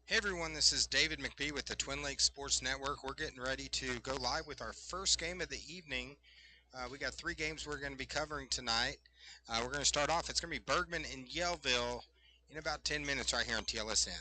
Hey everyone, this is David McBee with the Twin Lakes Sports Network. We're getting ready to go live with our first game of the evening. We got three games we're going to be covering tonight. We're going to start off. It's going to be Bergman and Yellville in about 10 minutes right here on TLSN.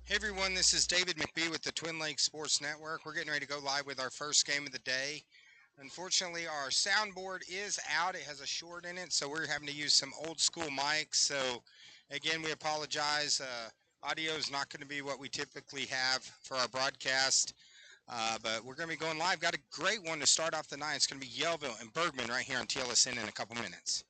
Hey everyone, this is David McBee with the Twin Lakes Sports Network. We're getting ready to go live with our first game of the day. Unfortunately, our soundboard is out. It has a short in it, so we're having to use some old school mics. So, again, we apologize. Audio is not going to be what we typically have for our broadcast, but we're going to be going live. Got a great one to start off the night. It's going to be Yellville and Bergman right here on TLSN in a couple minutes.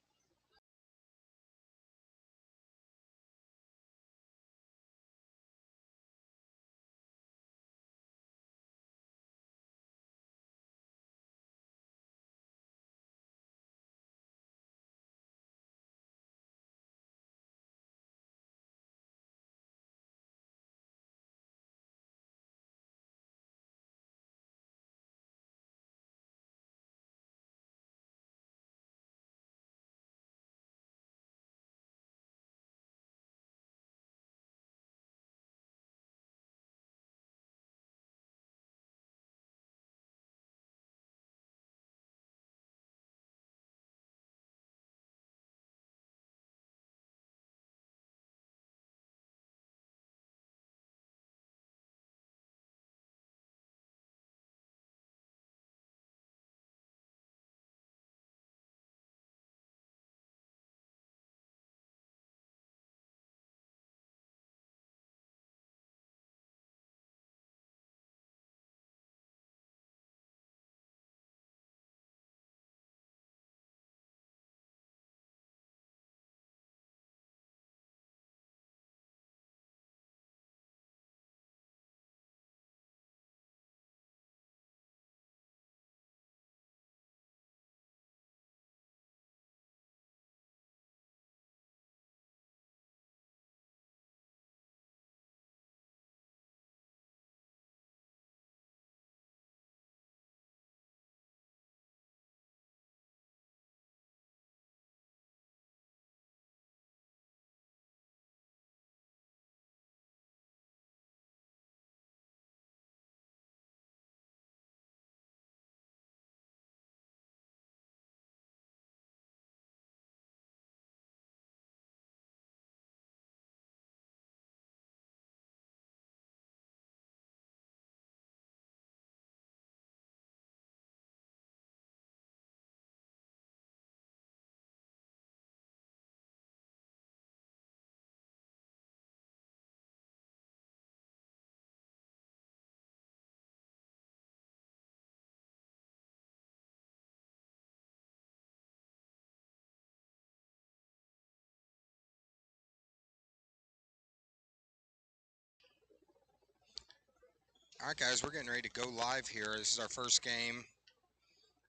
All right, guys, we're getting ready to go live here. This is our first game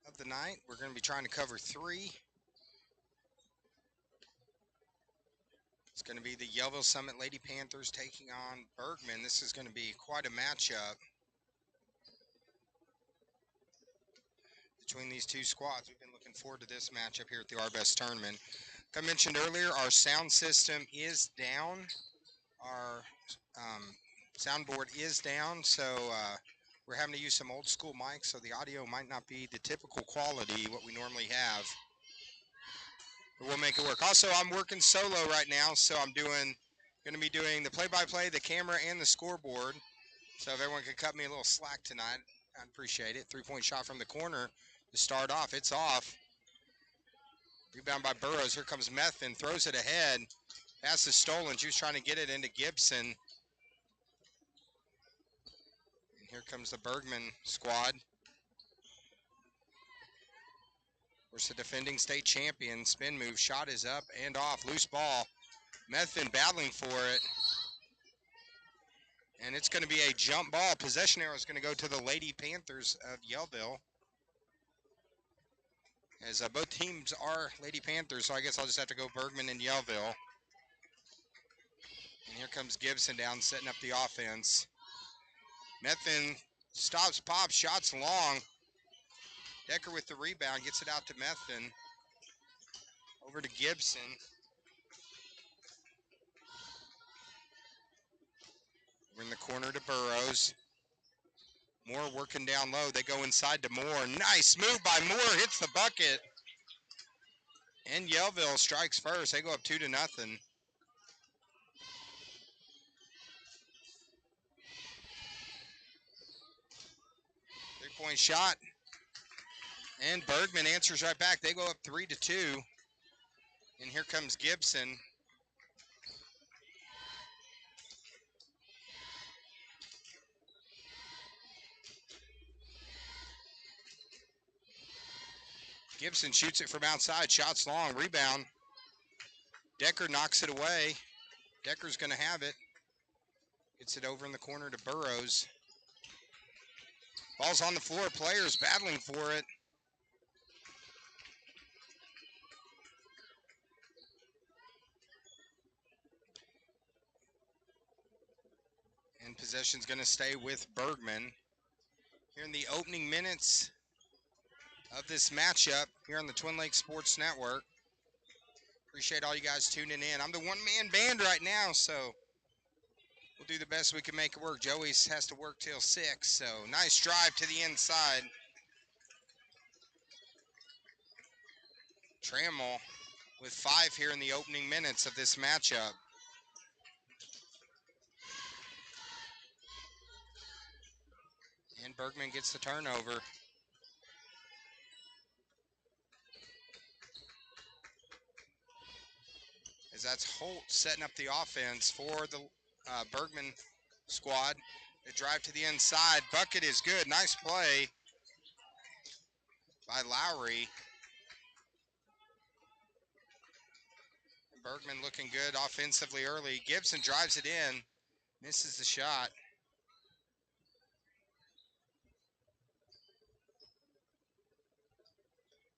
of the night. We're going to be trying to cover three. It's going to be the Yellville Summit Lady Panthers taking on Bergman. This is going to be quite a matchup between these two squads. We've been looking forward to this matchup here at the Arvest tournament. Like I mentioned earlier, our sound system is down. Our soundboard is down, so we're having to use some old school mics, so the audio might not be the typical quality what we normally have. But we'll make it work. Also, I'm working solo right now, so I'm going to be doing the play-by-play, the camera, and the scoreboard. So if everyone could cut me a little slack tonight, I'd appreciate it. Three-point shot from the corner to start off. It's off. Rebound by Burrows. Here comes Methin. Throws it ahead. Pass is stolen. She was trying to get it into Gibson. And here comes the Bergman squad. Of course, the defending state champion. Spin move. Shot is up and off. Loose ball. Methin battling for it. And it's going to be a jump ball. Possession arrow is going to go to the Lady Panthers of Yellville. As both teams are Lady Panthers, so I guess I'll just have to go Bergman and Yellville. And here comes Gibson down, setting up the offense. Methin stops, pops, shots long. Decker with the rebound, gets it out to Methin. Over to Gibson. Over in the corner to Burrows. Moore working down low. They go inside to Moore. Nice move by Moore. Hits the bucket. And Yellville strikes first. They go up 2-0. Three-point shot. And Bergman answers right back. They go up 3-2. And here comes Gibson. Gibson shoots it from outside. Shots long. Rebound. Decker knocks it away. Decker's going to have it. Gets it over in the corner to Burrows. Ball's on the floor. Players battling for it. And possession's going to stay with Bergman. Here in the opening minutes of this matchup here on the Twin Lakes Sports Network. Appreciate all you guys tuning in. I'm the one-man band right now, so we'll do the best we can make it work. Joey has to work till 6, so nice drive to the inside. Trammell with 5 here in the opening minutes of this matchup. And Bergman gets the turnover. As that's Holt setting up the offense for the Bergman squad. They drive to the inside. Bucket is good. Nice play by Lowry. Bergman looking good offensively early. Gibson drives it in. Misses the shot.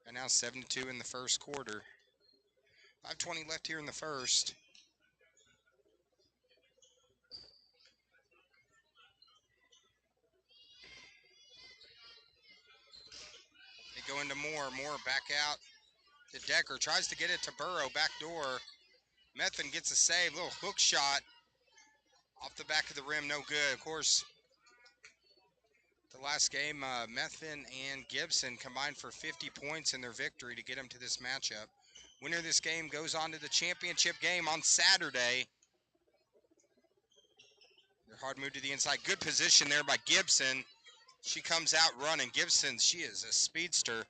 And now 7-2 in the first quarter. 5:20 left here in the first. They go into Moore. Moore back out to Decker. Tries to get it to Burrow. Back door. Methvin gets a save. Little hook shot off the back of the rim. No good. Of course, the last game, Methvin and Gibson combined for 50 points in their victory to get them to this matchup. Winner of this game goes on to the championship game on Saturday. Their hard move to the inside. Good position there by Gibson. She comes out running. Gibson, she is a speedster.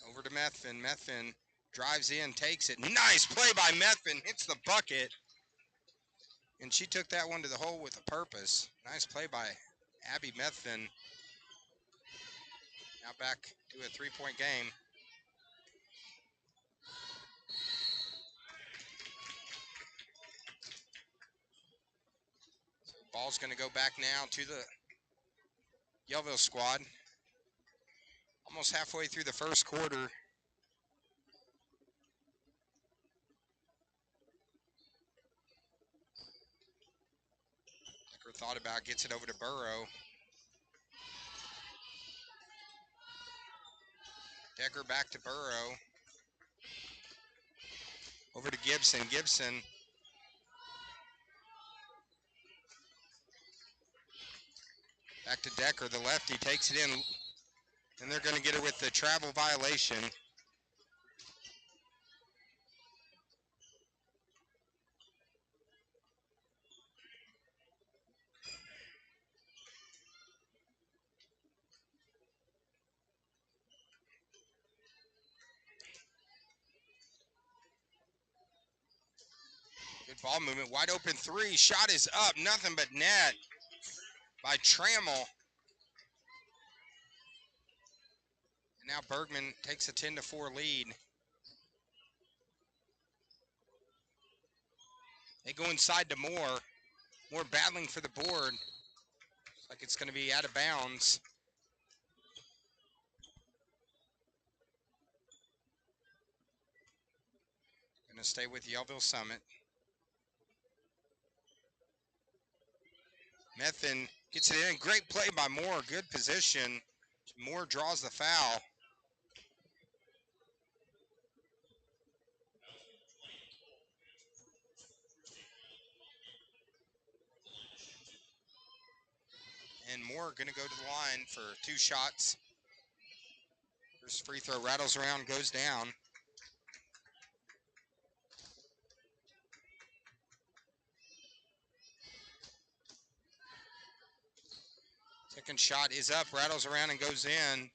Over to Methvin. Methvin drives in, takes it. Nice play by Methvin. Hits the bucket. And she took that one to the hole with a purpose. Nice play by Abby Methvin. Now back to a three-point game. So ball's going to go back now to the Yellville squad. Almost halfway through the first quarter. Decker thought about, gets it over to Burrow. Decker back to Burrow. Over to Gibson. Gibson. Back to Decker, the lefty, takes it in. And they're going to get it with the travel violation. Good ball movement, wide open three. Shot is up, nothing but net by Trammell. And now Bergman takes a 10-4 lead. They go inside to Moore. Moore battling for the board. Looks like it's going to be out of bounds. Going to stay with Yellville Summit. Methvin gets it in. Great play by Moore. Good position. Moore draws the foul. And Moore going to go to the line for 2 shots. First free throw rattles around, goes down. Second shot is up, rattles around and goes in.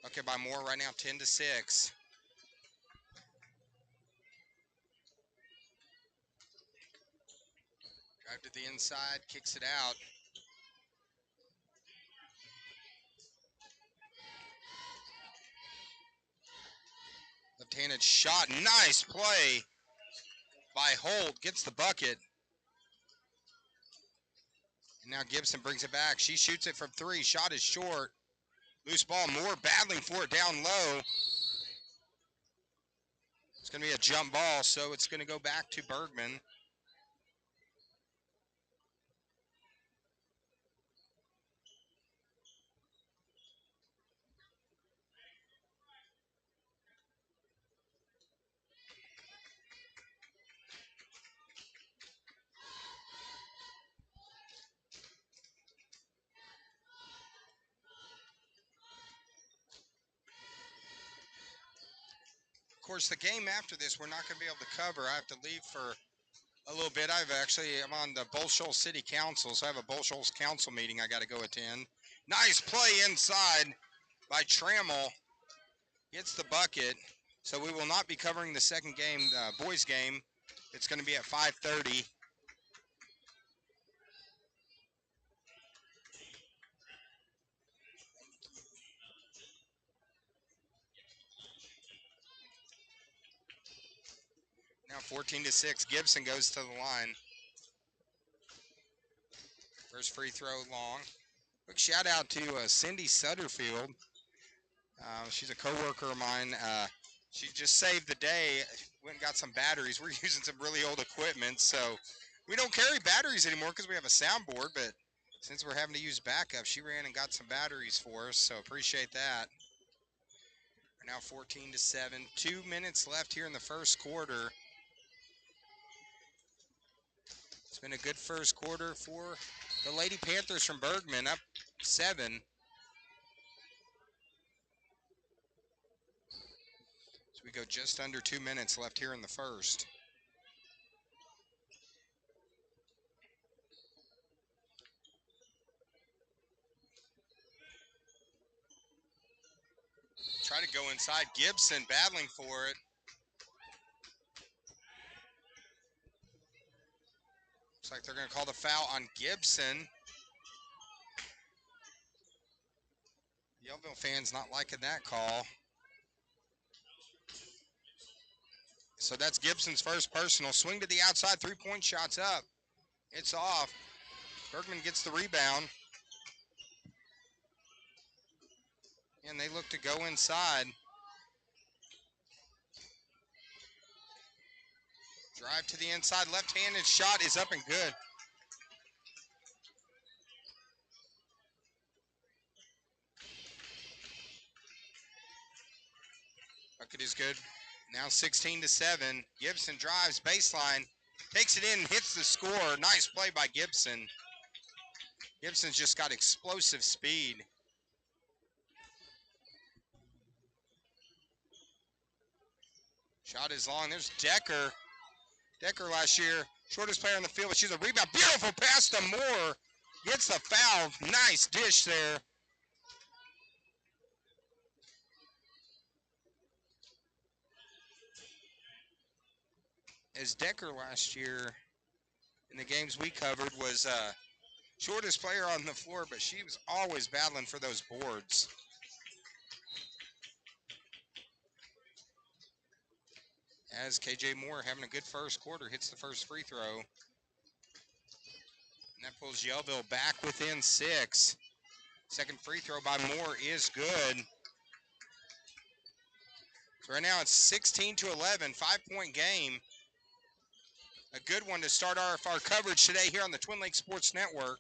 Okay, by Moore right now, 10-6. Drive to the inside, kicks it out. Left-handed shot, nice play by Holt, gets the bucket. And now Gibson brings it back. She shoots it from 3, shot is short. Loose ball, Moore battling for it down low. It's going to be a jump ball, so it's going to go back to Bergman. Of course, the game after this, we're not going to be able to cover. I have to leave for a little bit. I'm on the Bull Shoals City Council, so I have a Bull Shoals Council meeting I got to go attend. Nice play inside by Trammell. Gets the bucket. So we will not be covering the second game, boys game. It's going to be at 5:30. Now 14-6, Gibson goes to the line. First free throw long. Quick shout out to Cindy Sutterfield. She's a coworker of mine. She just saved the day. Went and got some batteries. We're using some really old equipment, so we don't carry batteries anymore because we have a soundboard, but since we're having to use backup, she ran and got some batteries for us, so appreciate that. We're now 14-7. 2 minutes left here in the first quarter. It's been a good first quarter for the Lady Panthers from Bergman, up 7. So we go just under 2 minutes left here in the first. Try to go inside. Gibson battling for it. Looks like they're going to call the foul on Gibson. Yellville fans not liking that call. So that's Gibson's first personal. Swing to the outside, 3-point shot's up. It's off. Bergman gets the rebound. And they look to go inside. Drive to the inside, left-handed shot is up and good. Bucket is good. Now 16-7. Gibson drives baseline, takes it in, hits the score. Nice play by Gibson. Gibson's just got explosive speed. Shot is long. There's Decker. Decker last year, shortest player on the field, but she's a rebound. Beautiful pass to Moore. Gets the foul. Nice dish there. As Decker last year in the games we covered was shortest player on the floor, but she was always battling for those boards. As KJ Moore having a good first quarter, hits the first free throw. And that pulls Yellville back within 6. Second free throw by Moore is good. So right now it's 16-11, 5-point game. A good one to start our coverage today here on the Twin Lakes Sports Network.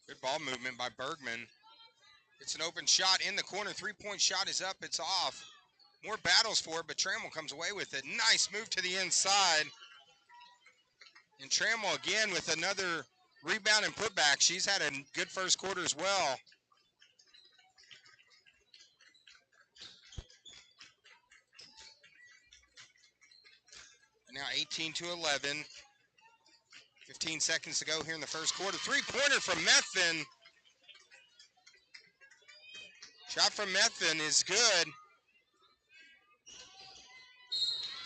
Good ball movement by Bergman. It's an open shot in the corner. 3-point shot is up. It's off. More battles for it, but Trammell comes away with it. Nice move to the inside. And Trammell again with another rebound and putback. She's had a good first quarter as well. Now 18 to 11. 15 seconds to go here in the first quarter. Three-pointer from Methvin. Shot from Methvin is good.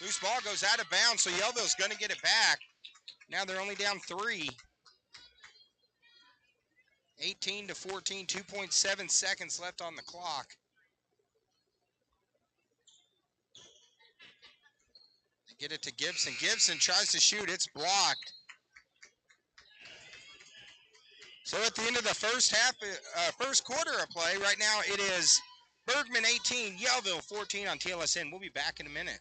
Loose ball goes out of bounds, so Yellville's going to get it back. Now they're only down 3. 18 to 14, 2.7 seconds left on the clock. They get it to Gibson. Gibson tries to shoot. It's blocked. So at the end of the first quarter of play, right now it is Bergman 18, Yellville 14 on TLSN. We'll be back in a minute.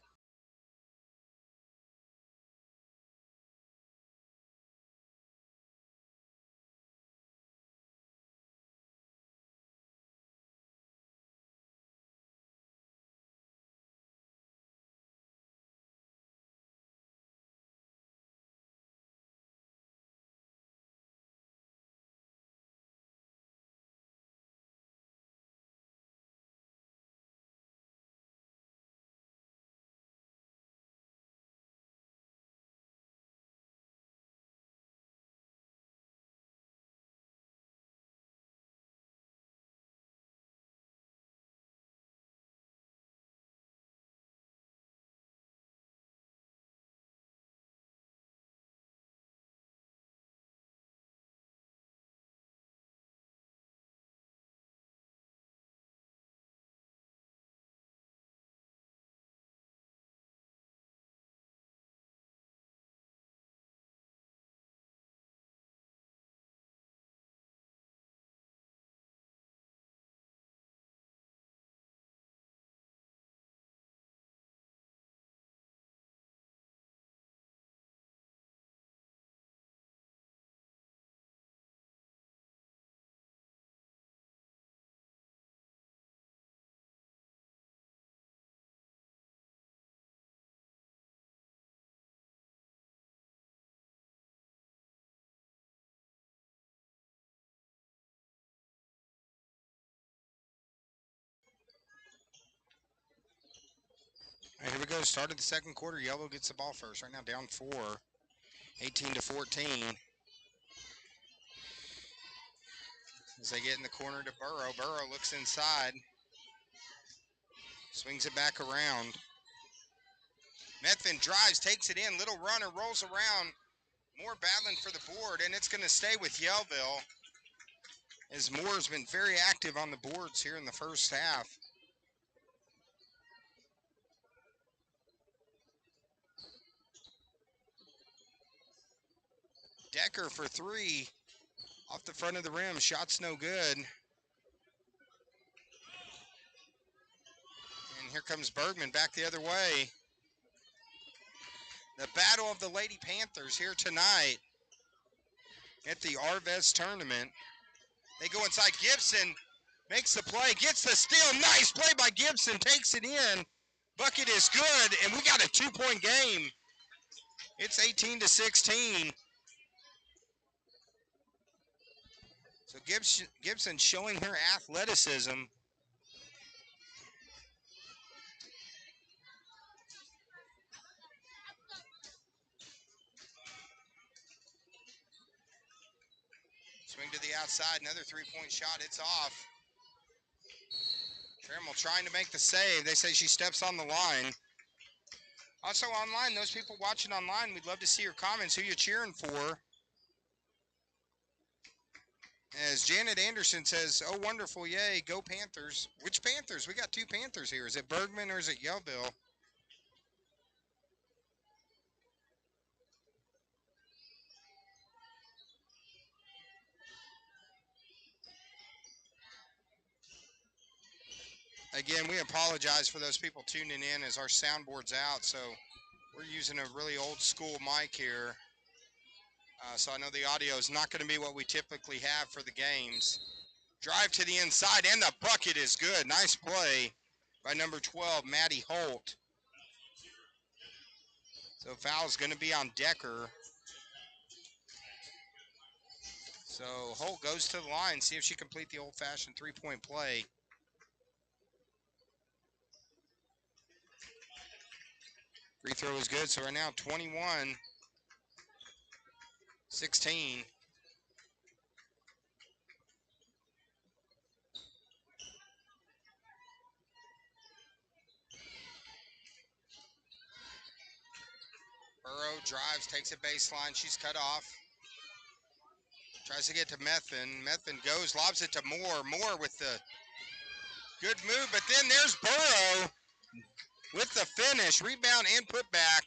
All right, here we go. Start of the second quarter. Yellville gets the ball first. Right now down 4, 18 to 14. As they get in the corner to Burrow. Burrow looks inside. Swings it back around. Methvin drives, takes it in. Little runner rolls around. Moore battling for the board, and it's going to stay with Yellville. As Moore's been very active on the boards here in the first half. Decker for 3. Off the front of the rim. Shot's no good. And here comes Bergman back the other way. The battle of the Lady Panthers here tonight at the Arvest tournament. They go inside. Gibson makes the play, gets the steal. Nice play by Gibson, takes it in. Bucket is good, and we got a 2-point game. It's 18 to 16. So Gibson showing her athleticism. Swing to the outside, another 3-point shot, it's off. Trammell trying to make the save. They say she steps on the line. Also online, those people watching online, we'd love to see your comments, who you're cheering for. As Janet Anderson says, oh, wonderful, yay, go Panthers. Which Panthers? We got 2 Panthers here. Is it Bergman or is it Yellville? Again, we apologize for those people tuning in as our soundboard's out, so we're using a really old school mic here. So I know the audio is not going to be what we typically have for the games. Drive to the inside, and the bucket is good. Nice play by number 12, Maddie Holt. So foul's going to be on Decker. So Holt goes to the line, see if she can complete the old-fashioned 3-point play. Free throw is good, so right now 21-16. Burrow drives, takes a baseline. She's cut off. Tries to get to Methvin. Methvin goes, lobs it to Moore. Moore with the good move, but then there's Burrow with the finish. Rebound and put back.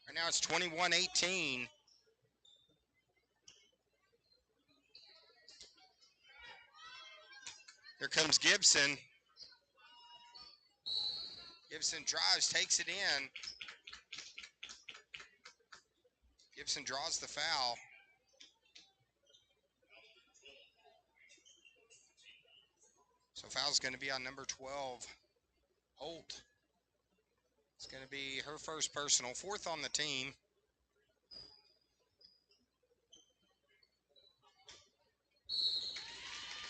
Right now it's 21-18. Here comes Gibson. Gibson drives, takes it in. Gibson draws the foul. So foul's going to be on number 12, Holt. It's going to be her first personal, fourth on the team.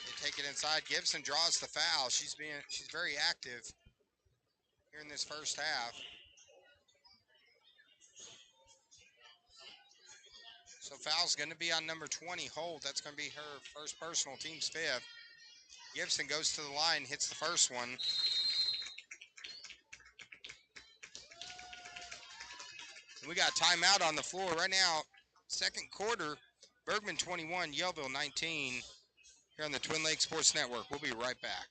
They take it inside. Gibson draws the foul. She's very active here in this first half. So foul's going to be on number 20, Holt. That's going to be her first personal, team's fifth. Gibson goes to the line, hits the first one. And we got timeout on the floor right now. Second quarter, Bergman 21, Yellville 19. Here on the Twin Lakes Sports Network. We'll be right back.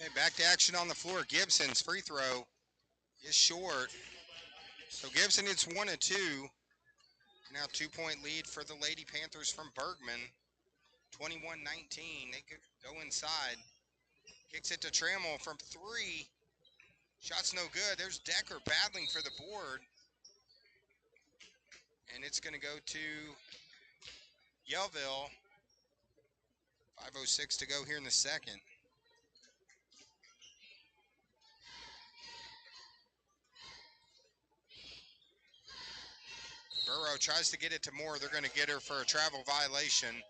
Okay, back to action on the floor. Gibson's free throw is short. So Gibson hits 1 of 2. Now 2-point lead for the Lady Panthers from Bergman. 21-19. They could go inside. Kicks it to Trammell from 3. Shot's no good. There's Decker battling for the board. And it's going to go to Yellville. 5:06 to go here in the second. Burrow tries to get it to Moore. They're going to get her for a travel violation.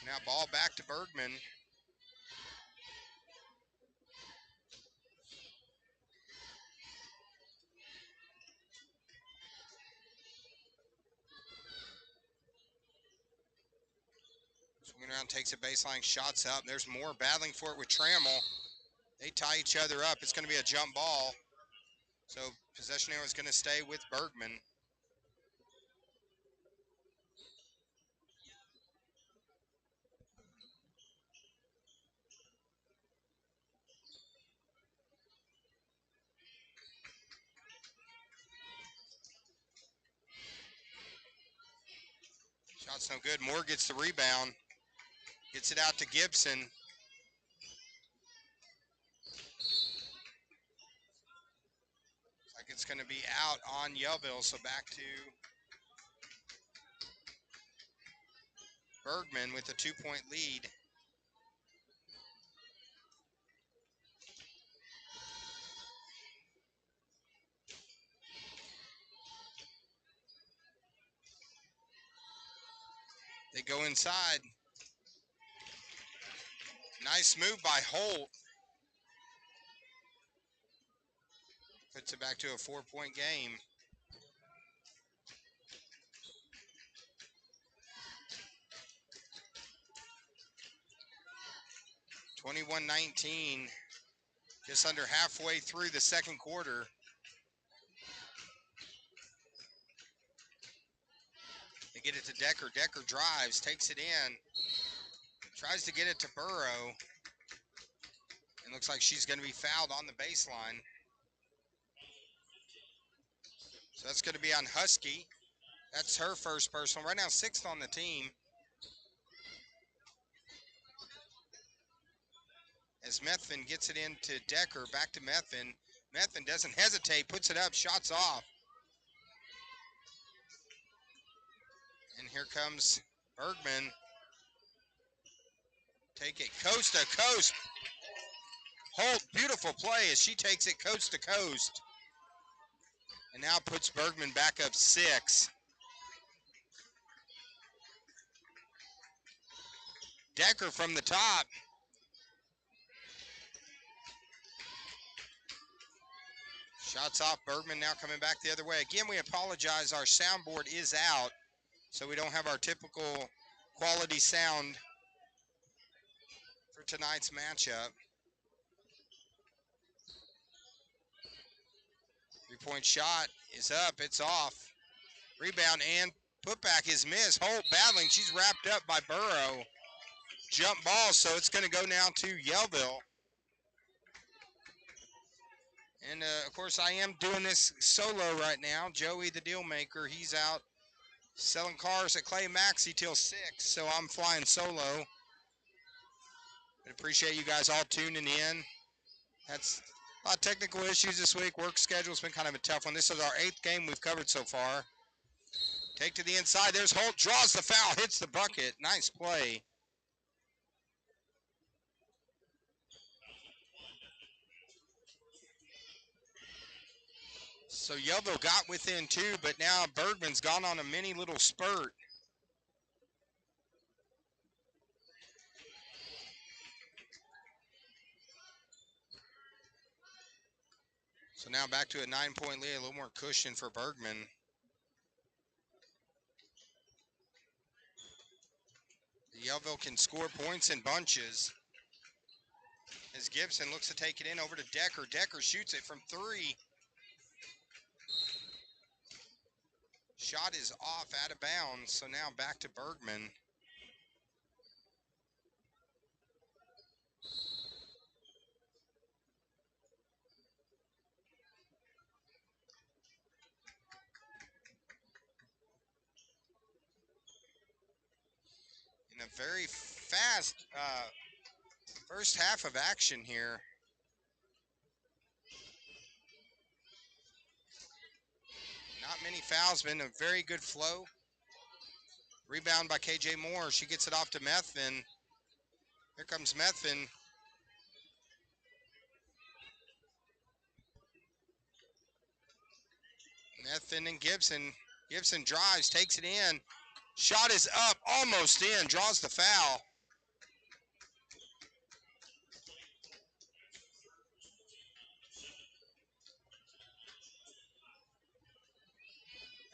Now ball back to Bergman. Swinging around, takes a baseline, shots up. There's Moore battling for it with Trammell. They tie each other up. It's going to be a jump ball. So possession arrow is going to stay with Bergman. Shot's no good. Moore gets the rebound. Gets it out to Gibson. Looks like it's going to be out on Yellville. So back to Bergman with a 2-point lead. They go inside. Nice move by Holt. Puts it back to a 4-point game. (21-19). Just under halfway through the second quarter. They get it to Decker. Decker drives, takes it in. Tries to get it to Burrow. And looks like she's going to be fouled on the baseline. So that's going to be on Husky. That's her first personal. Right now, 6th on the team. As Methvin gets it into Decker, back to Methvin. Methvin doesn't hesitate, puts it up, shots off. And here comes Bergman. Take it coast to coast. Holt, beautiful play as she takes it coast to coast. And now puts Bergman back up 6. Decker from the top. Shots off. Bergman now coming back the other way. Again, we apologize. Our soundboard is out, so we don't have our typical quality sound for tonight's matchup. 3-point shot is up. It's off. Rebound and putback is missed. Holt battling. She's wrapped up by Burrow. Jump ball, so it's going to go now to Yellville. And, of course, I am doing this solo right now. Joey, the deal maker, he's out selling cars at Clay Maxey till 6, so I'm flying solo. I appreciate you guys all tuning in. That's a lot of technical issues this week. Work schedule's been kind of a tough one. This is our 8th game we've covered so far. Take to the inside. There's Holt. Draws the foul. Hits the bucket. Nice play. So Yellville got within 2, but now Bergman's gone on a mini little spurt. So now back to a 9-point lead, a little more cushion for Bergman. Yellville can score points in bunches. As Gibson looks to take it in over to Decker. Decker shoots it from 3. Shot is off, out of bounds, so now back to Bergman. In a very fast first half of action here. Not many fouls, been a very good flow. Rebound by KJ Moore. She gets it off to Methvin. Here comes Methvin. Methvin and Gibson. Gibson drives, takes it in. Shot is up, almost in, draws the foul.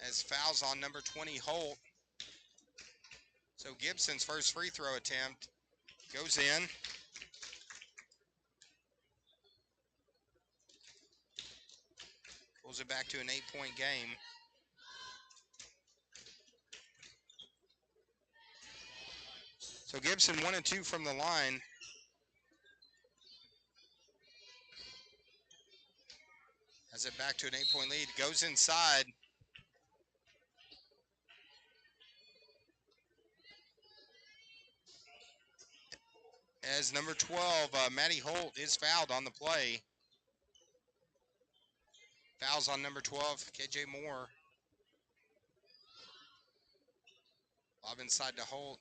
As fouls on number 20, Holt. So Gibson's first free throw attempt goes in. Pulls it back to an 8-point game. So Gibson 1 and 2 from the line. Has it back to an 8-point lead. Goes inside. As number 12, Maddie Holt, is fouled on the play. Fouls on number 12, KJ Moore. Lob inside to Holt.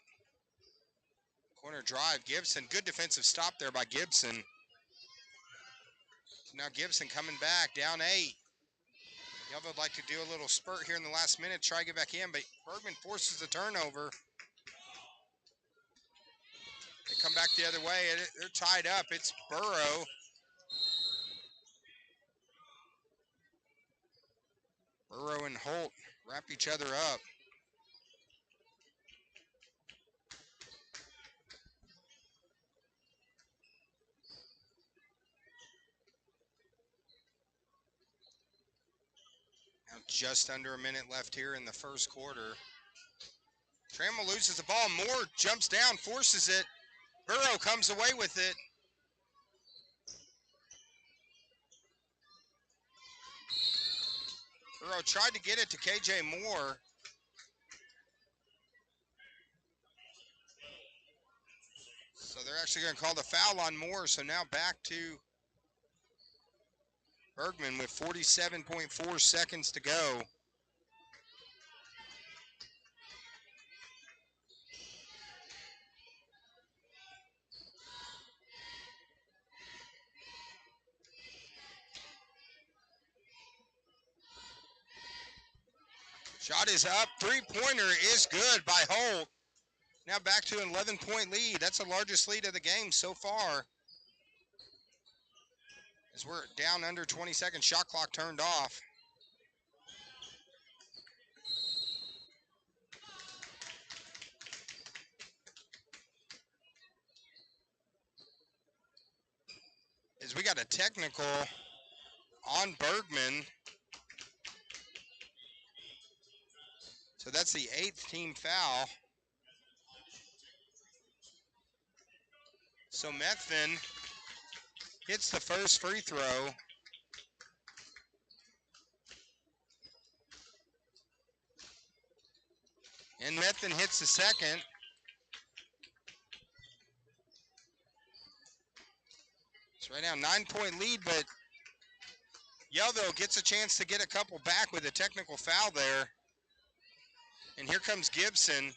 Corner drive, Gibson. Good defensive stop there by Gibson. So now Gibson coming back, down 8. Yellville would like to do a little spurt here in the last minute, try to get back in, but Bergman forces the turnover. They come back the other way. They're tied up. It's Burrow. Burrow and Holt wrap each other up. Now just under a minute left here in the first quarter. Trammell loses the ball. Moore jumps down, forces it. Burrow comes away with it. Burrow tried to get it to KJ Moore. So they're actually going to call the foul on Moore. So now back to Bergman with 47.4 seconds to go. Shot is up. Three-pointer is good by Holt. Now back to an 11-point lead. That's the largest lead of the game so far. As we're down under 20 seconds, shot clock turned off. As we got a technical on Bergman. So that's the 8th team foul. So Methvin hits the first free throw. And Methvin hits the second. It's right now 9-point lead, but Yellville gets a chance to get a couple back with a technical foul there. And here comes Gibson.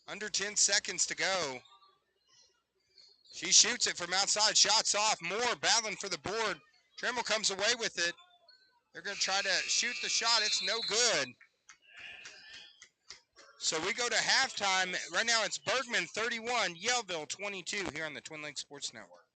Under 10 seconds to go. She shoots it from outside. Shots off. Moore battling for the board. Trammell comes away with it. They're going to try to shoot the shot. It's no good. So we go to halftime. Right now it's Bergman 31, Yellville 22 here on the Twin Lakes Sports Network.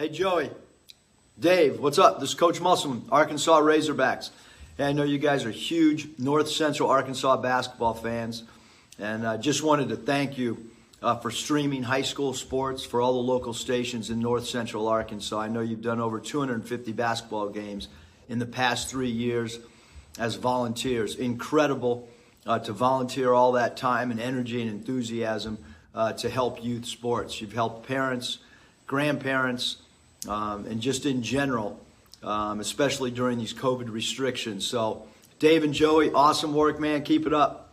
Hey, Joey. Dave, what's up? This is Coach Musselman, Arkansas Razorbacks. Hey, I know you guys are huge North Central Arkansas basketball fans, and I just wanted to thank you for streaming high school sports for all the local stations in North Central Arkansas. I know you've done over 250 basketball games in the past 3 years as volunteers. Incredible to volunteer all that time and energy and enthusiasm to help youth sports. You've helped parents, grandparents, and just in general, especially during these COVID restrictions. So, Dave and Joey, awesome work, man. Keep it up.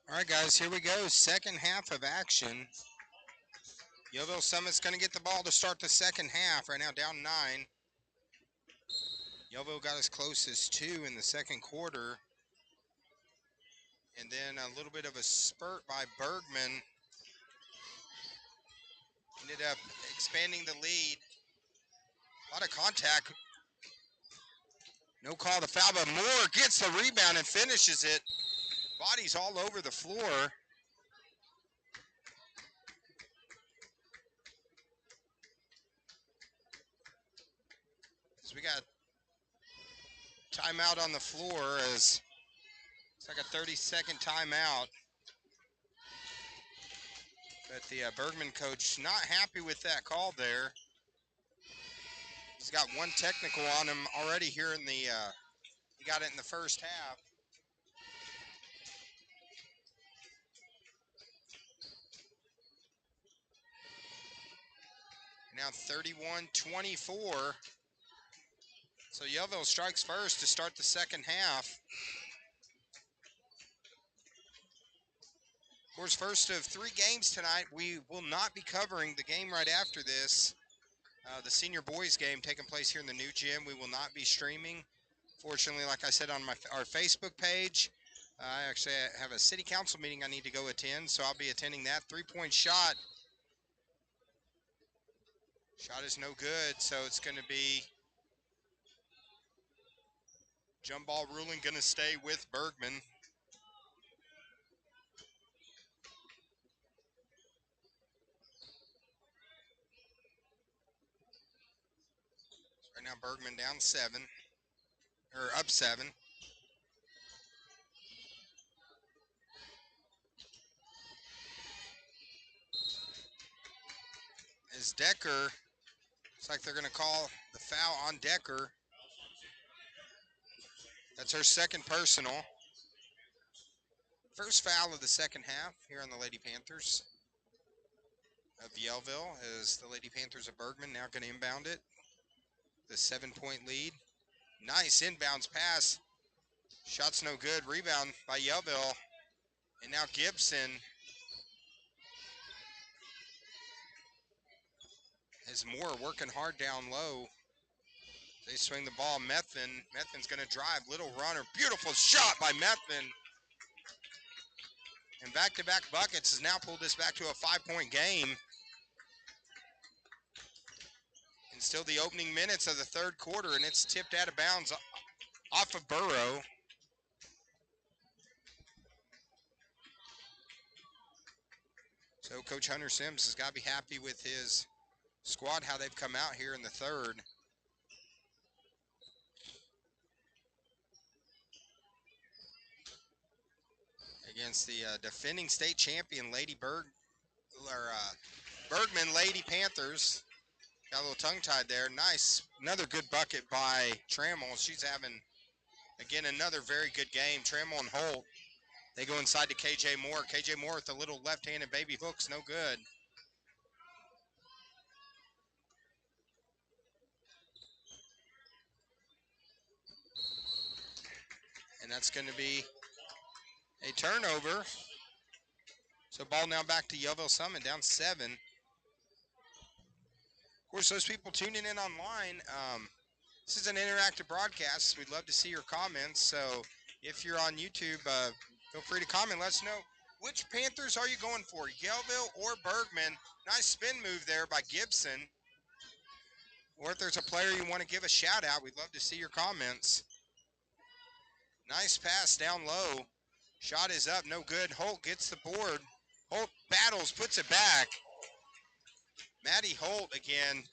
All right, guys, here we go. Second half of action. Yellville Summit's going to get the ball to start the second half. Right now, down 9. Yellville got as close as 2 in the second quarter. And then a little bit of a spurt by Bergman. Ended up expanding the lead. A lot of contact. No call to foul, but Moore gets the rebound and finishes it. Bodies all over the floor. So we got timeout on the floor as it's like a 30-second timeout. But the Bergman coach not happy with that call there. He's got one technical on him already here in the, he got it in the first half. Now 31-24. So Yellville strikes first to start the second half. Of course, first of 3 games tonight. We will not be covering the game right after this. The senior boys game taking place here in the new gym. We will not be streaming. Fortunately, like I said on our Facebook page, I actually have a city council meeting I need to go attend, so I'll be attending that. 3-point shot. Shot is no good, so it's going to be jump ball ruling going to stay with Bergman. Right now Bergman down 7, or up 7. As Decker, it's like they're going to call the foul on Decker. That's her second personal. First foul of the second half here on the Lady Panthers of Yellville, as the Lady Panthers of Bergman now going to inbound it. The 7-point lead. Nice inbounds pass. Shot's no good. Rebound by Yellville. And now Gibson has Moore working hard down low. They swing the ball. Methin's going to drive. Little runner. Beautiful shot by Methin. And back-to-back buckets has now pulled this back to a 5-point game. And still the opening minutes of the third quarter, and it's tipped out of bounds off of Burrow. So Coach Hunter Sims has got to be happy with his squad, how they've come out here in the third. Against the defending state champion Lady Bergman Lady Panthers. Got a little tongue-tied there. Nice. Another good bucket by Trammell. She's having, again, another very good game. Trammell and Holt. They go inside to KJ Moore. KJ Moore with a little left-handed baby hook's no good. And that's going to be a turnover. So ball now back to Yellville Summit, down 7. Of course, those people tuning in online, this is an interactive broadcast. We'd love to see your comments. So if you're on YouTube, feel free to comment. Let us know which Panthers are you going for, Yellville or Bergman. Nice spin move there by Gibson. Or if there's a player you want to give a shout out, we'd love to see your comments. Nice pass down low. Shot is up, no good. Holt gets the board. Holt battles, puts it back. Maddie Holt again.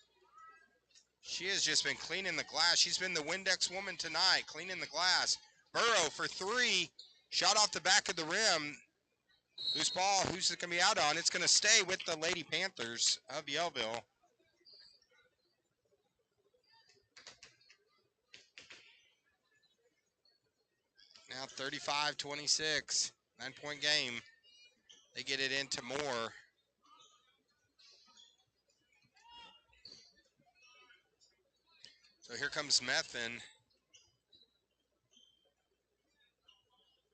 She has just been cleaning the glass. She's been the Windex woman tonight, cleaning the glass. Burrow for 3. Shot off the back of the rim. Loose ball, who's it going to be out on? It's going to stay with the Lady Panthers of Yellville. Now 35-26, 9-point game. They get it into Moore. So here comes Methin.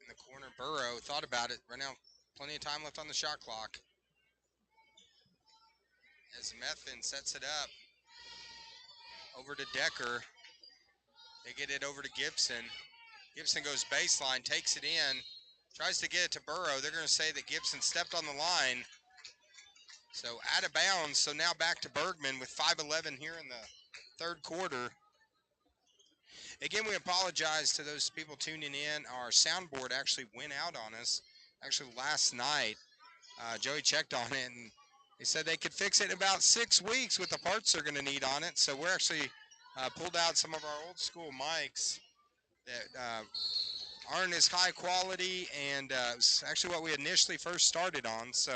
In the corner, Burrow thought about it. Right now, Plenty of time left on the shot clock. As Methvin sets it up over to Decker. They get it over to Gibson. Gibson goes baseline, takes it in, tries to get it to Burrow. They're going to say that Gibson stepped on the line. So out of bounds. So now back to Bergman with 5:11 here in the third quarter. Again, we apologize to those people tuning in. Our soundboard actually went out on us. Actually, last night, Joey checked on it, and they said they could fix it in about 6 weeks with the parts they're going to need on it. So we're actually pulled out some of our old school mics that aren't as high quality, and it was actually what we initially first started on. So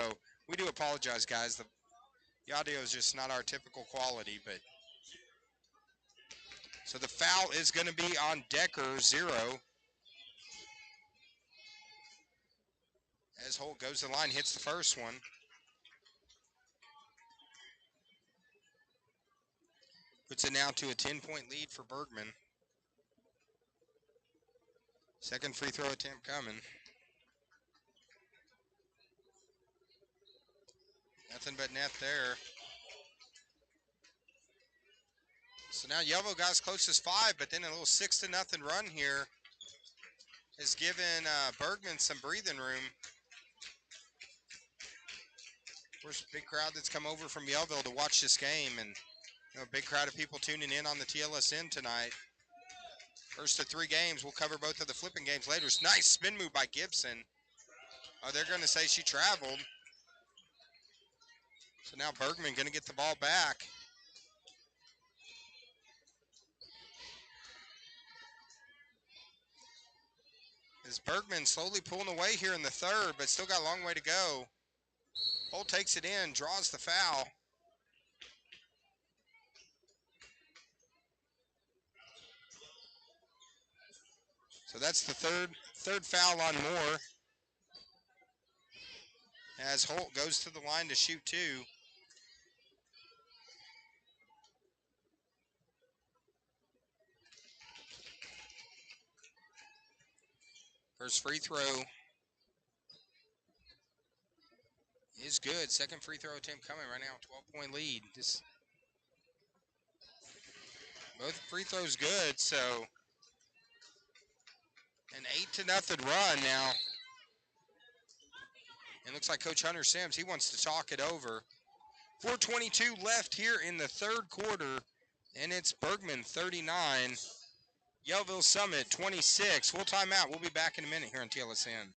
we do apologize, guys. The audio is just not our typical quality, but so the foul is going to be on Decker, 0. As Holt goes to the line, hits the first one. Puts it now to a 10-point lead for Bergman. Second free throw attempt coming. Nothing but net there. So now Yellville got as close as 5, but then a little 6-0 run here has given Bergman some breathing room. Of course, big crowd that's come over from Yellville to watch this game, and a big crowd of people tuning in on the TLSN tonight. First of 3 games, we'll cover both of the flipping games later. It's nice spin move by Gibson. Oh, they're going to say she traveled. So now Bergman going to get the ball back. As Bergman slowly pulling away here in the third, but still got a long way to go. Holt takes it in, draws the foul. So that's the third foul on Moore. As Holt goes to the line to shoot 2. First free throw is good. Second free throw attempt coming right now. 12-point lead. Both free throws good, so an 8-0 run now. It looks like Coach Hunter Sims, he wants to talk it over. 4:22 left here in the third quarter, and it's Bergman 39, Yellville Summit 26. Full timeout. We'll be back in a minute here on TLSN.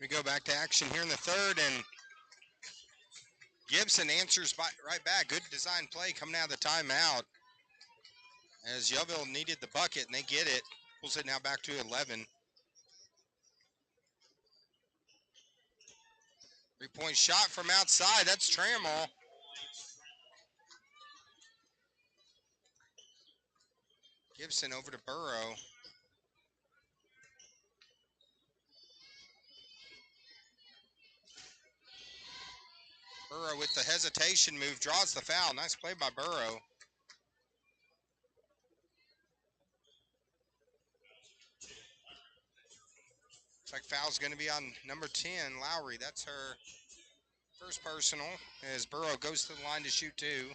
We go back to action here in the third, and Gibson answers right back. Good design play coming out of the timeout. As Yellville needed the bucket, and they get it. Pulls it now back to 11. 3-point shot from outside. That's Trammell. Gibson over to Burrow. Burrow with the hesitation move, draws the foul. Nice play by Burrow. Looks like foul's going to be on number 10, Lowry. That's her first personal as Burrow goes to the line to shoot two.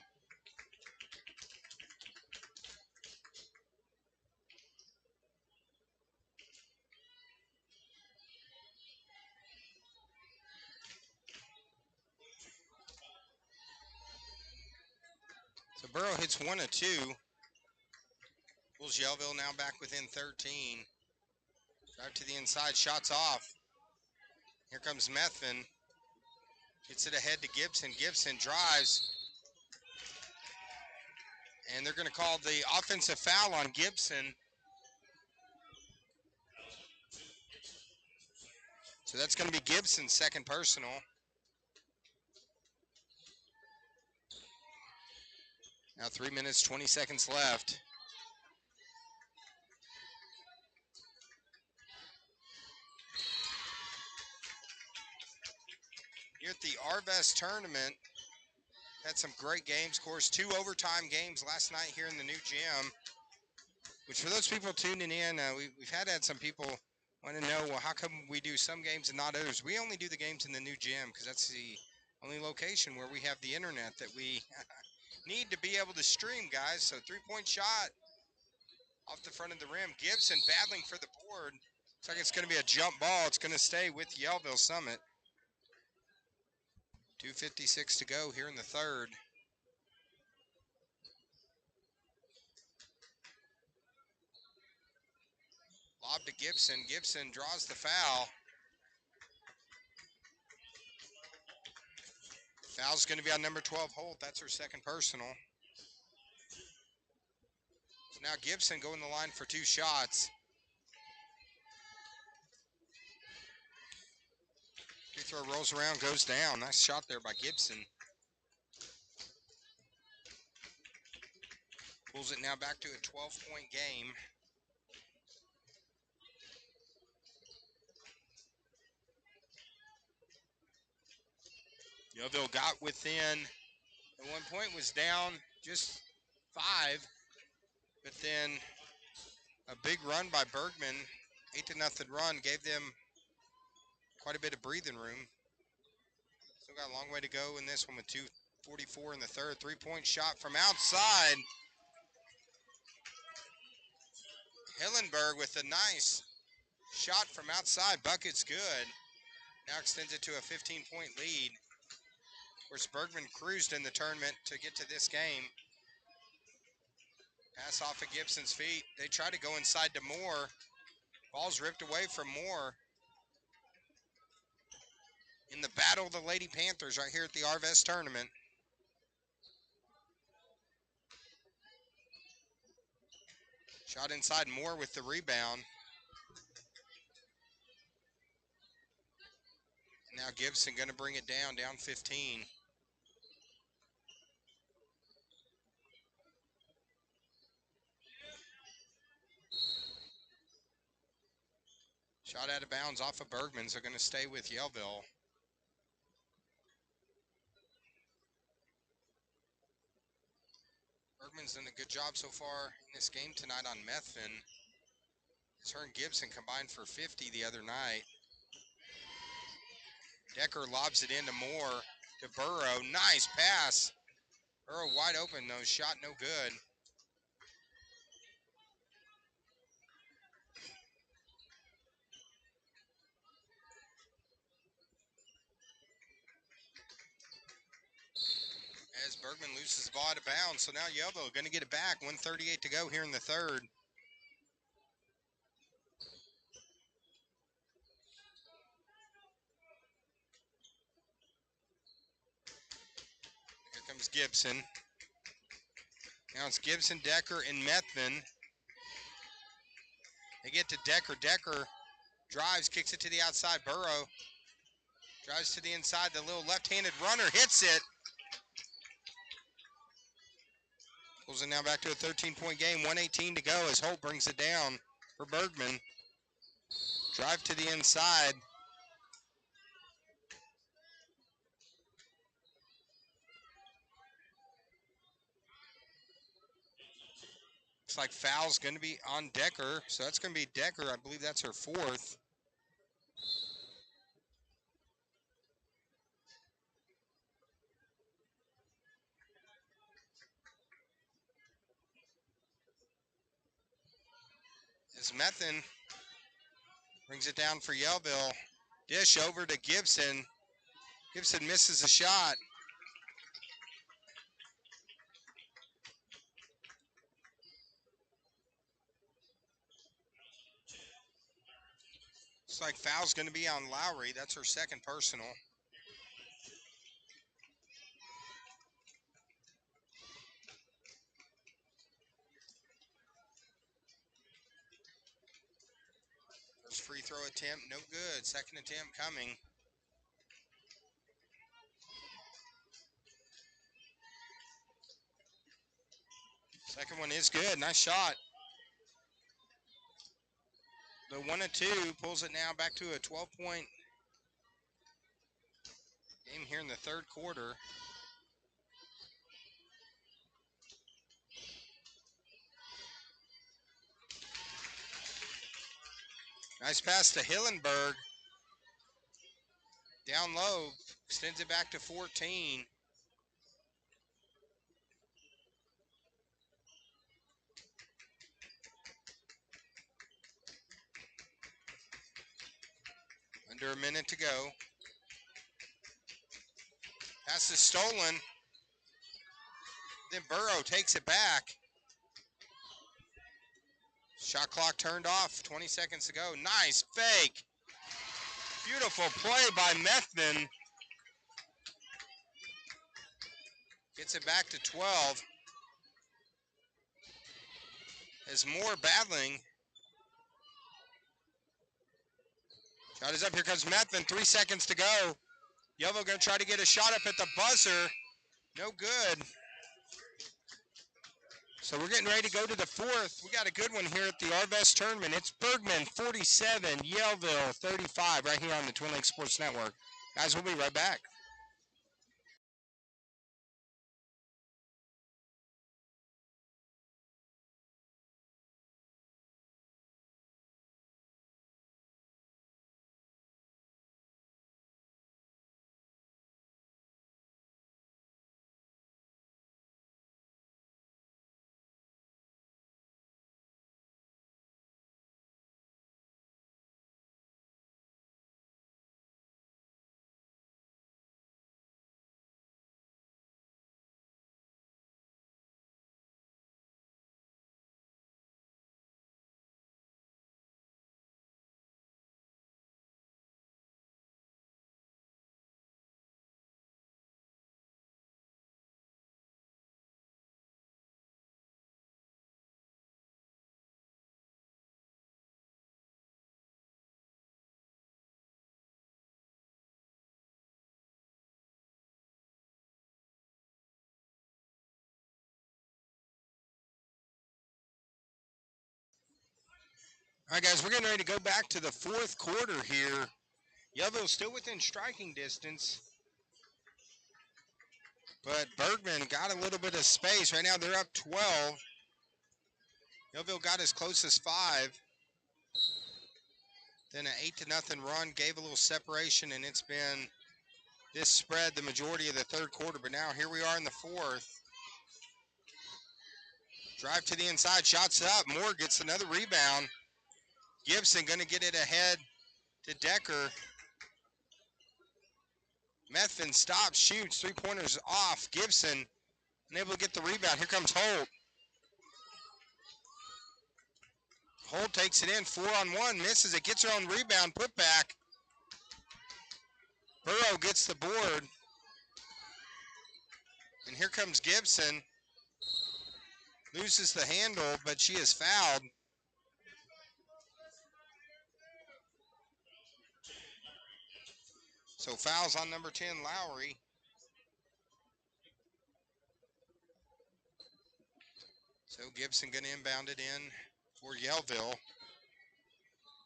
So Burrow hits 1 of 2. Pulls Yellville now back within 13. Drive to the inside, shots off. Here comes Methvin. Gets it ahead to Gibson. Gibson drives. And they're going to call the offensive foul on Gibson. So that's going to be Gibson's second personal. Now 3 minutes, 20 seconds left. Here at the Arvest tournament, had some great games. Of course, 2 overtime games last night here in the new gym. Which for those people tuning in, we've had some people want to know, well, how come we do some games and not others? We only do the games in the new gym because that's the only location where we have the internet that we need to be able to stream, guys. So 3-point shot off the front of the rim. Gibson battling for the board. Looks like it's going to be a jump ball. It's going to stay with Yellville Summit. 2:56 to go here in the third. Lob to Gibson. Gibson draws the foul. Foul's going to be on number 12, Holt. That's her second personal. So now Gibson going the line for 2 shots. Free throw rolls around, goes down. Nice shot there by Gibson. Pulls it now back to a 12-point game. Yellville got within, at one point was down just 5, but then a big run by Bergman, 8-0 run, gave them quite a bit of breathing room. Still got a long way to go in this one with 2:44 in the third. 3-point shot from outside. Hillenberg with a nice shot from outside. Bucket's good. Now extends it to a 15-point lead. Of course, Bergman cruised in the tournament to get to this game. Pass off of Gibson's feet. They try to go inside to Moore. Ball's ripped away from Moore. In the battle of the Lady Panthers right here at the Arvest tournament. Shot inside, Moore with the rebound. Now Gibson going to bring it down 15. Shot out of bounds off of Bergman, so going to stay with Yellville. Bergman's done a good job so far in this game tonight on Methvin. Her and Gibson combined for 50 the other night. Decker lobs it into Moore to Burrow. Nice pass. Burrow wide open though, shot no good. As Bergman loses the ball out of bounds, so now Yellville going to get it back. 1:38 to go here in the third. Here comes Gibson. Now it's Gibson, Decker, and Methvin. They get to Decker. Decker drives, kicks it to the outside. Burrow drives to the inside. The little left-handed runner hits it. Pulls it now back to a 13-point game. 1:18 to go as Holt brings it down for Bergman. Drive to the inside. Looks like foul's going to be on Decker. So that's going to be Decker. I believe that's her fourth. As Methven brings it down for Yellville. Dish over to Gibson. Gibson misses a shot. Looks like foul's going to be on Lowry. That's her second personal. First free throw attempt, no good. Second attempt coming. Second one is good. Nice shot. The 1 and 2 pulls it now back to a 12-point game here in the third quarter. Nice pass to Hillenberg. Down low, extends it back to 14. Under a minute to go. Pass is stolen. Then Burrow takes it back. Shot clock turned off, 20 seconds to go. Nice fake. Beautiful play by Methven. Gets it back to 12. As Moore battling. Shot is up. Here comes Methven. 3 seconds to go. Yellville going to try to get a shot up at the buzzer. No good. So we're getting ready to go to the fourth. We got a good one here at the Arvest tournament. It's BERGMAN 47, Yellville 35, right here on the Twin Lakes Sports Network. Guys, we'll be right back. All right, guys, we're getting ready to go back to the fourth quarter here. Yellville still within striking distance. But BERGMAN got a little bit of space. Right now they're up 12. Yellville got as close as 5. Then an 8-0 run gave a little separation, and it's been this spread the majority of the third quarter. But now here we are in the fourth. Drive to the inside, shots up. Moore gets another rebound. Gibson going to get it ahead to Decker. Methven stops, shoots, three-pointers off. Gibson unable to get the rebound. Here comes Holt. Holt takes it in, 4-on-1, misses it, gets her own rebound, put back. Burrow gets the board. And here comes Gibson. Loses the handle, but she is fouled. So fouls on number 10, Lowry. So Gibson going to inbound it in for Yellville.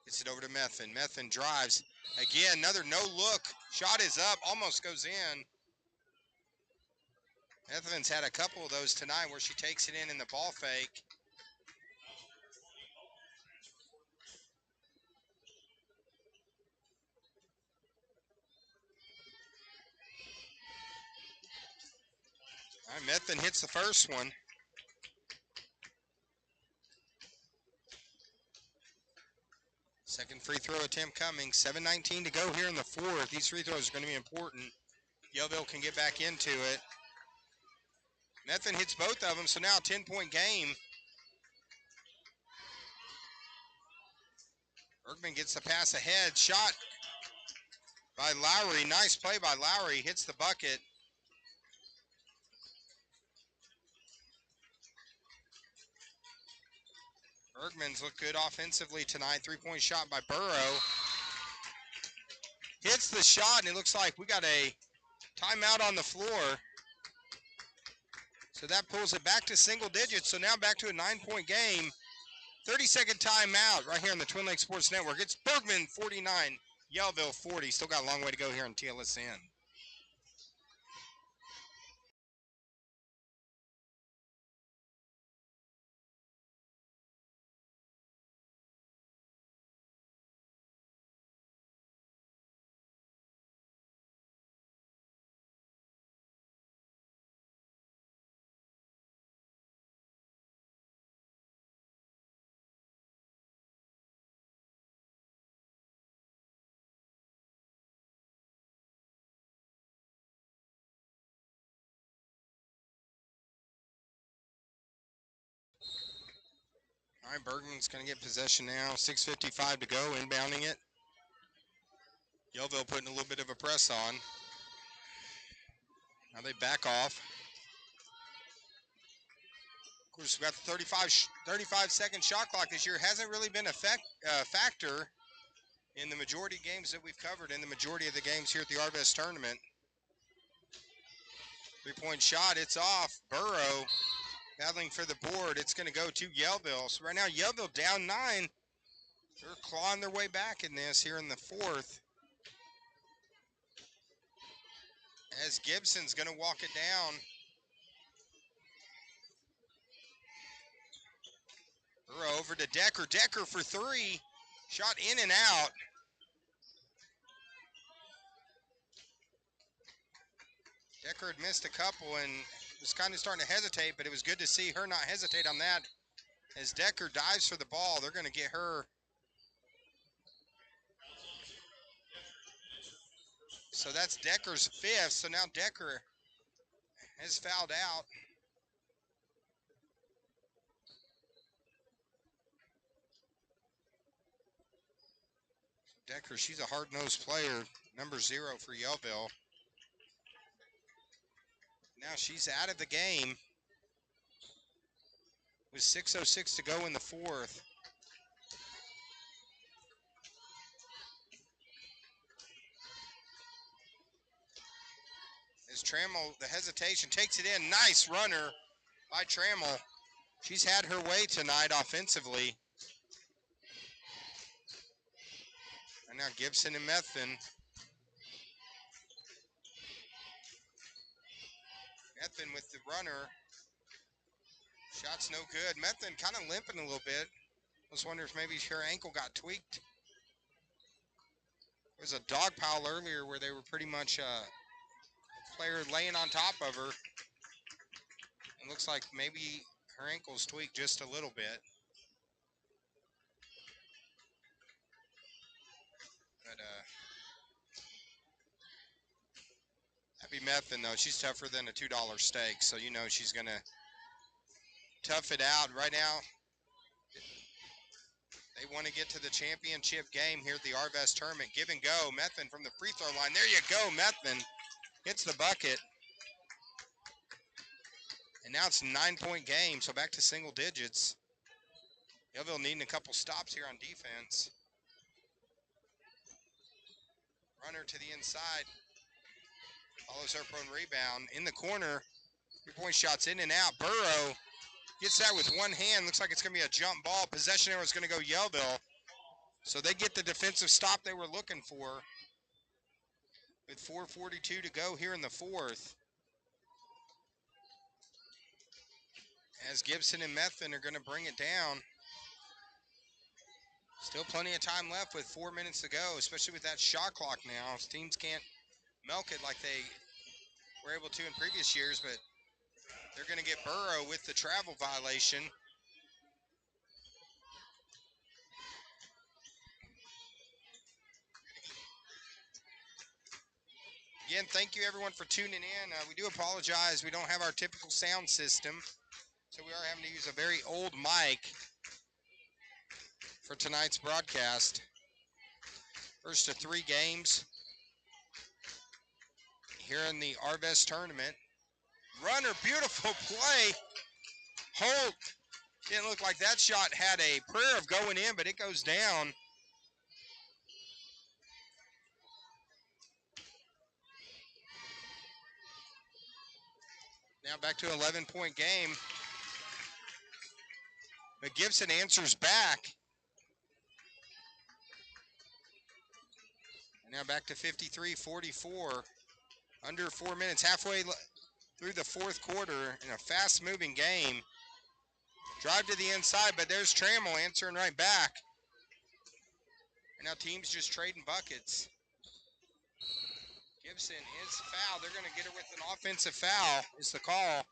Gets it over to Methven. Methven drives. Again, another no-look. Shot is up, almost goes in. Methven's had a couple of those tonight where she takes it in the ball fake. All right, Methven hits the first one. Second free throw attempt coming. 7:19 to go here in the fourth. These free throws are going to be important. Yellville can get back into it. Methvin hits both of them, so now a 10-point game. Bergman gets the pass ahead. Shot by Lowry. Nice play by Lowry. Hits the bucket. Bergman's looked good offensively tonight. Three-point shot by Burrow. Hits the shot, and it looks like we got a timeout on the floor. So that pulls it back to single digits. So now back to a 9-point game. 30-second timeout right here on the Twin Lakes Sports Network. It's Bergman 49, Yellville 40. Still got a long way to go here on TLSN. All right, Bergman's going to get possession now. 6:55 to go, inbounding it. Yellville putting a little bit of a press on. Now they back off. Of course, we've got the 35-second shot clock this year. Hasn't really been a factor in the majority of games that we've covered, in the majority of the games here at the Arvest tournament. Three-point shot, it's off. Burrow battling for the board. It's going to go to Yellville. So right now, Yellville down 9. They're clawing their way back in this here in the fourth. As Gibson's going to walk it down. Burrow over to Decker. Decker for three. Shot in and out. Decker had missed a couple and was kind of starting to hesitate, but it was good to see her not hesitate on that. As Decker dives for the ball, they're going to get her. So that's Decker's fifth. So now Decker has fouled out. Decker, she's a hard-nosed player, number 0 for Yellville. Now she's out of the game with 6:06 to go in the fourth. As Trammell, the hesitation, takes it in. Nice runner by Trammell. She's had her way tonight offensively. And now Gibson and Methvin. Methvin with the runner. Shot's no good. Methvin kind of limping a little bit. I was wondering if maybe her ankle got tweaked. There was a dog pile earlier where they were pretty much player laying on top of her. It looks like maybe her ankle's tweaked just a little bit. But Abby Methvin, though, she's tougher than a $2 steak, so you know she's going to tough it out. Right now, they want to get to the championship game here at the Arvest tournament. Give and go. Methvin from the free throw line. There you go, Methvin. Hits the bucket. And now it's a 9-point game, so back to single digits. Yellville needing a couple stops here on defense. Runner to the inside. Follows her prone rebound. In the corner. 3-point shots in and out. Burrow gets that with one hand. Looks like it's going to be a jump ball. Possession arrow is going to go Yellville. So they get the defensive stop they were looking for. With 4:42 to go here in the fourth. As Gibson and Methvin are going to bring it down. Still plenty of time left with 4 minutes to go, especially with that shot clock now. Teams can't milk it like they were able to in previous years, but they're going to get Burrow with the travel violation. Again, thank you everyone for tuning in. We do apologize. We don't have our typical sound system, so we are having to use a very old mic for tonight's broadcast. First of 3 games here in the Arvest tournament. Runner, beautiful play. Holt, didn't look like that shot had a prayer of going in, but it goes down. Now back to an 11-point game. But Gibson answers back. And now back to 53-44. Under 4 minutes, halfway through the fourth quarter in a fast-moving game. Drive to the inside, but there's Trammell answering right back. And now teams just trading buckets. Gibson is fouled. They're going to get her with an offensive foul is the call.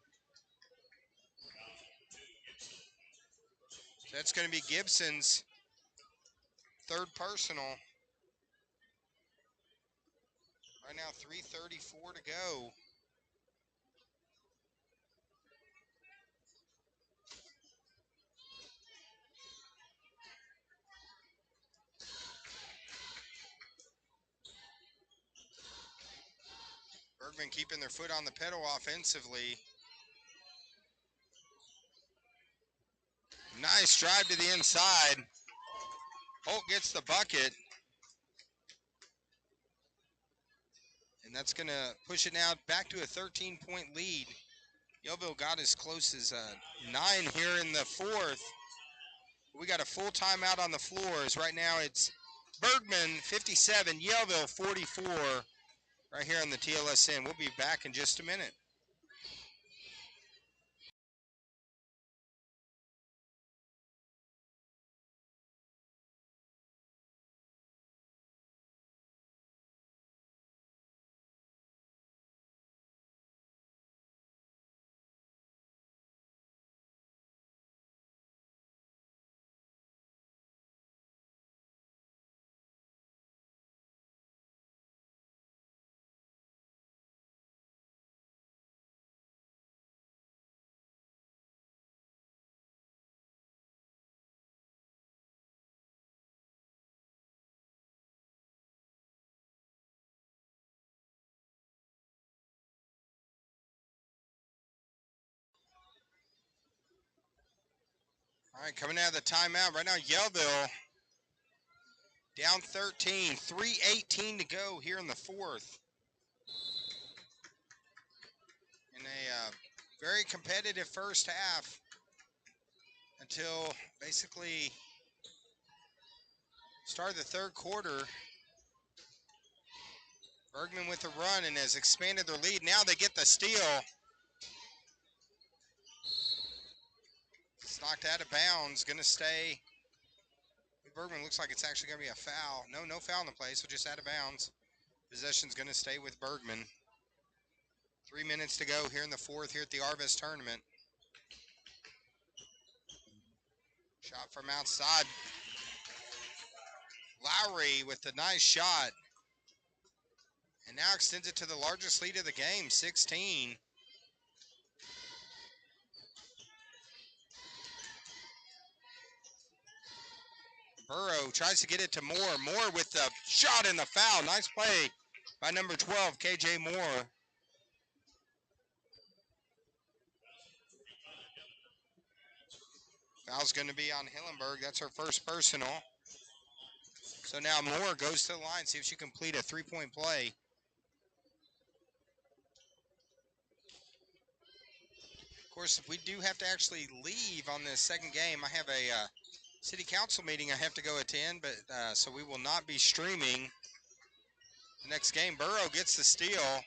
So that's going to be Gibson's 3rd personal. Right now, 3:34 to go. Bergman keeping their foot on the pedal offensively. Nice drive to the inside. Holt gets the bucket. And that's going to push it now back to a 13-point lead. Yellville got as close as 9 here in the 4th. We got a full timeout on the floors. Right now it's Bergman 57, Yellville 44, right here on the TLSN. We'll be back in just a minute. All right, coming out of the timeout right now, Yellville down 13, 3:18 to go here in the 4th. In a very competitive first half until basically start of the 3rd quarter. Bergman with a run and has expanded their lead. Now they get the steal. It's knocked out of bounds. Going to stay. Bergman looks like it's actually going to be a foul. No foul in the play, so just out of bounds. Possession's going to stay with Bergman. 3 minutes to go here in the 4th here at the Arvest tournament. Shot from outside. Lowry with a nice shot. And now extends it to the largest lead of the game, 16. Burrow tries to get it to Moore. Moore with the shot and the foul. Nice play by number 12, KJ Moore. Foul's going to be on Hillenberg. That's her first personal. So now Moore goes to the line, see if she can complete a 3-point play. Of course, if we do have to actually leave on this second game, I have a city council meeting I have to go attend, but so we will not be streaming the next game. Burrow gets the steal,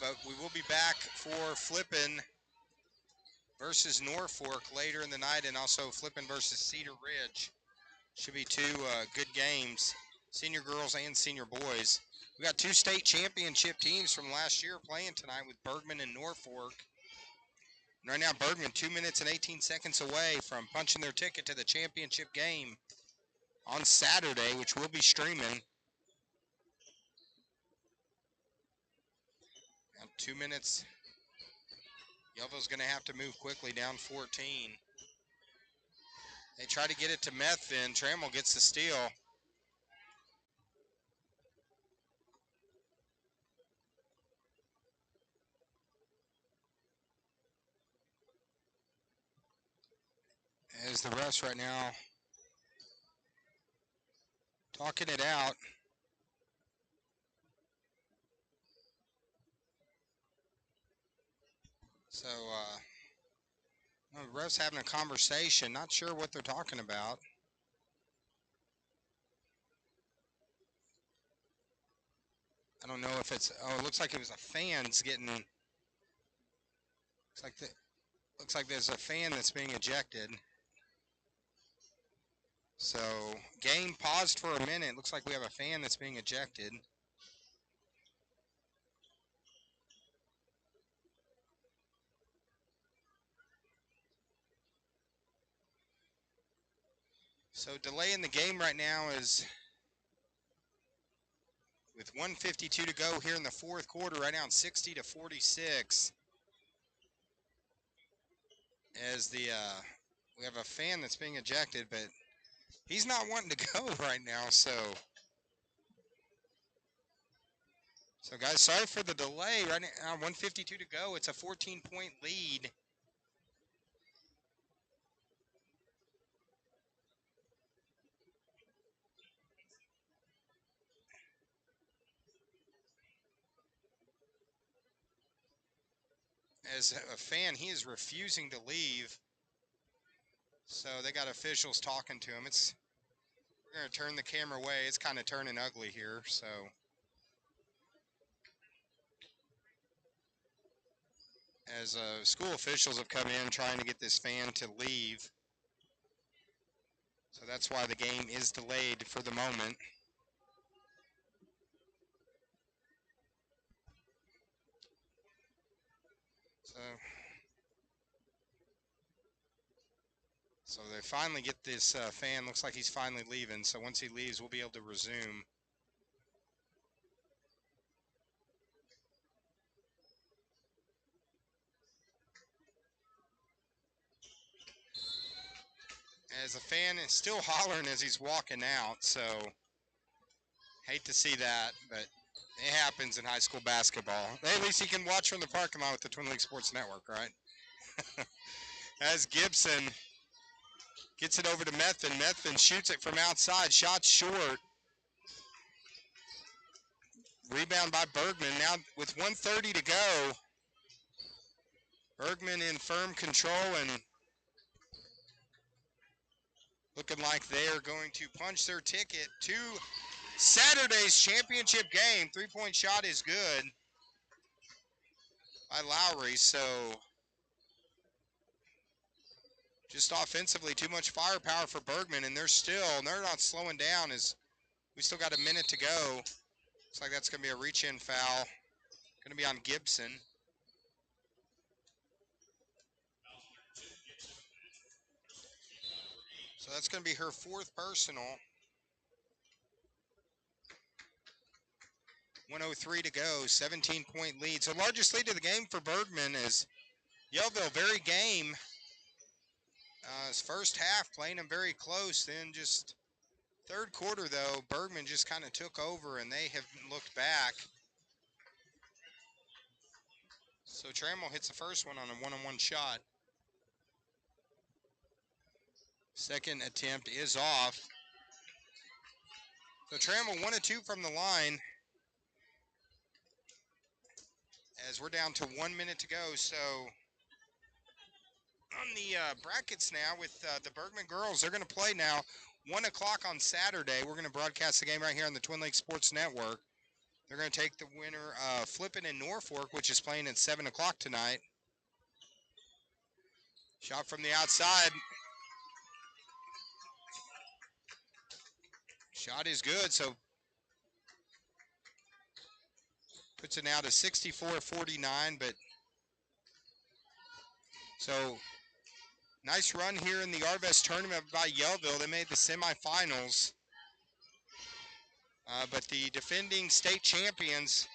but we will be back for Flippin versus Norfolk later in the night, and also Flippin versus Cedar Ridge. Should be 2 good games, senior girls and senior boys. We got 2 state championship teams from last year playing tonight with Bergman and Norfolk. And right now, Bergman 2 minutes and 18 seconds away from punching their ticket to the championship game on Saturday, which we'll be streaming. 2 minutes. Yellville's going to have to move quickly, down 14. They try to get it to Methvin. Trammell gets the steal. As the refs right now talking it out. So, the refs having a conversation. Not sure what they're talking about. I don't know if it's. Oh, it looks like it was a fan's getting. Looks like there's a fan that's being ejected. So, game paused for a minute. Looks like we have a fan that's being ejected. So, delay in the game right now is with 1:52 to go here in the fourth quarter. Right now, it's 60-46. As we have a fan that's being ejected, but he's not wanting to go right now. So guys, sorry for the delay. Right now, 1:52 to go. It's a 14-point lead. As a fan, he is refusing to leave. So they got officials talking to him. We're going to turn the camera away. It's kind of turning ugly here. So as school officials have come in trying to get this fan to leave. So that's why the game is delayed for the moment. So they finally get this fan. Looks like he's finally leaving. So once he leaves, we'll be able to resume. As the fan is still hollering as he's walking out. So hate to see that, but it happens in high school basketball. At least he can watch from the parking lot with the Twin League Sports Network, right? As Gibson gets it over to Methvin. Methvin shoots it from outside. Shot short. Rebound by Bergman. Now with 1:30 to go. Bergman in firm control and looking like they are going to punch their ticket to Saturday's championship game. Three-point shot is good by Lowry. So just offensively, too much firepower for Bergman, and they're not slowing down as we still got a minute to go. Looks like that's going to be a reach-in foul. Going to be on Gibson. So that's going to be her fourth personal. 1:03 to go, 17-point lead. So largest lead of the game for Bergman is Yellville, very game. His first half playing him very close. Then just third quarter, though, Bergman just kind of took over, and they have looked back. So Trammell hits the first one on a one-on-one shot. Second attempt is off. So Trammell 1 of 2 from the line. As we're down to 1 minute to go. So on the brackets now with the Bergman girls, they're going to play now 1 o'clock on Saturday. We're going to broadcast the game right here on the Twin Lakes Sports Network. They're going to take the winner, Flippin in Norfolk, which is playing at 7 o'clock tonight. Shot from the outside. Shot is good, so puts it now to 64-49, but so nice run here in the Arvest tournament by Yellville. They made the semifinals, but the defending state champions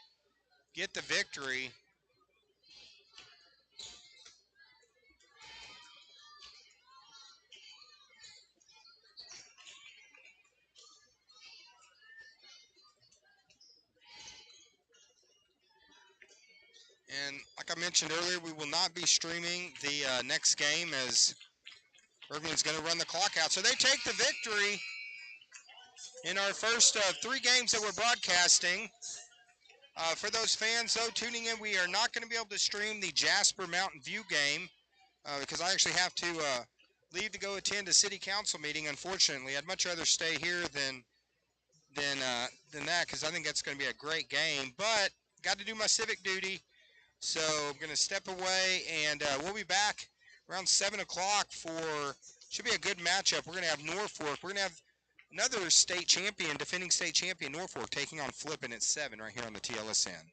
get the victory. And like I mentioned earlier, we will not be streaming the next game as Bergman's going to run the clock out. So they take the victory in our first of 3 games that we're broadcasting. For those fans, though, tuning in, we are not going to be able to stream the Jasper Mountain View game because I actually have to leave to go attend a city council meeting, unfortunately. I'd much rather stay here than that because I think that's going to be a great game. But got to do my civic duty, so I'm going to step away, and we'll be back around 7 o'clock for should be a good matchup. We're going to have Norfolk. We're going to have another state champion, defending state champion Norfolk, taking on Flippin at 7 right here on the TLSN.